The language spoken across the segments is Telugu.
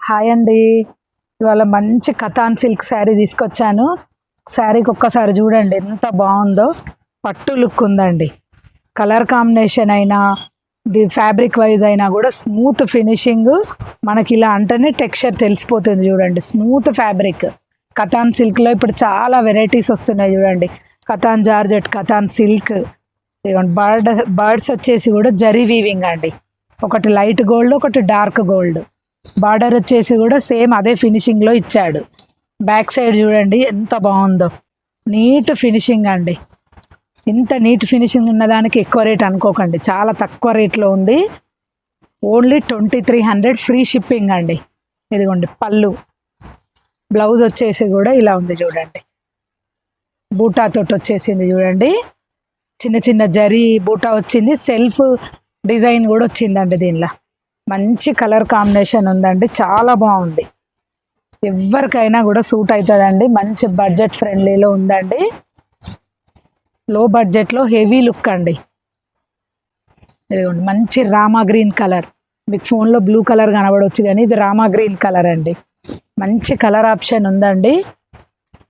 హాయ్ అండి. ఇవాళ మంచి కథాన్ సిల్క్ శారీ తీసుకొచ్చాను. శారీకి ఒక్కసారి చూడండి ఎంత బాగుందో. పట్టు లుక్ ఉందండి. కలర్ కాంబినేషన్ అయినా ది ఫ్యాబ్రిక్ వైజ్ అయినా కూడా స్మూత్ ఫినిషింగ్. మనకి ఇలా అంటేనే టెక్స్చర్ తెలిసిపోతుంది. చూడండి స్మూత్ ఫ్యాబ్రిక్. కథాన్ సిల్క్లో ఇప్పుడు చాలా వెరైటీస్ వస్తున్నాయి. చూడండి katan georgette, katan silk. Birds వచ్చేసి కూడా జరీ వీవింగ్ అండి. ఒకటి లైట్ గోల్డ్, ఒకటి డార్క్ గోల్డ్. బార్డర్ వచ్చేసి కూడా సేమ్ అదే ఫినిషింగ్లో ఇచ్చాడు. బ్యాక్ సైడ్ చూడండి ఎంత బాగుందో. నీట్ ఫినిషింగ్ అండి. ఇంత నీట్ ఫినిషింగ్ ఉన్నదానికి ఎక్కువ రేట్ అనుకోకండి, చాలా తక్కువ రేట్లో ఉంది. ఓన్లీ 2300 ఫ్రీ షిప్పింగ్ అండి. ఇదిగోండి పళ్ళు. బ్లౌజ్ వచ్చేసి కూడా ఇలా ఉంది చూడండి. బూటాతోటి వచ్చేసింది చూడండి. చిన్న చిన్న జరీ బూటా వచ్చింది. సెల్ఫ్ డిజైన్ కూడా వచ్చిందండి. దీనిలో మంచి కలర్ కాంబినేషన్ ఉందండి. చాలా బాగుంది. ఎవరికైనా కూడా సూట్ అవుతుందండి. మంచి బడ్జెట్ ఫ్రెండ్లీలో ఉందండి. లో బడ్జెట్లో హెవీ లుక్ అండి. ఇదిగోండి మంచి రామా గ్రీన్ కలర్. మీకు ఫోన్లో బ్లూ కలర్ కనబడవచ్చు కానీ ఇది రామా గ్రీన్ కలర్ అండి. మంచి కలర్ ఆప్షన్ ఉందండి.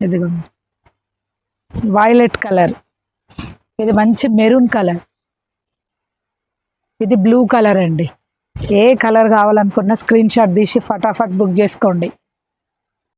ఇదిగోండి వైలెట్ కలర్. ఇది మంచి మెరూన్ కలర్. ఇది బ్లూ కలర్ అండి. ఏ కలర్ కావాలనుకున్నా స్క్రీన్ షాట్ తీసి ఫటాఫట్ బుక్ చేసుకోండి.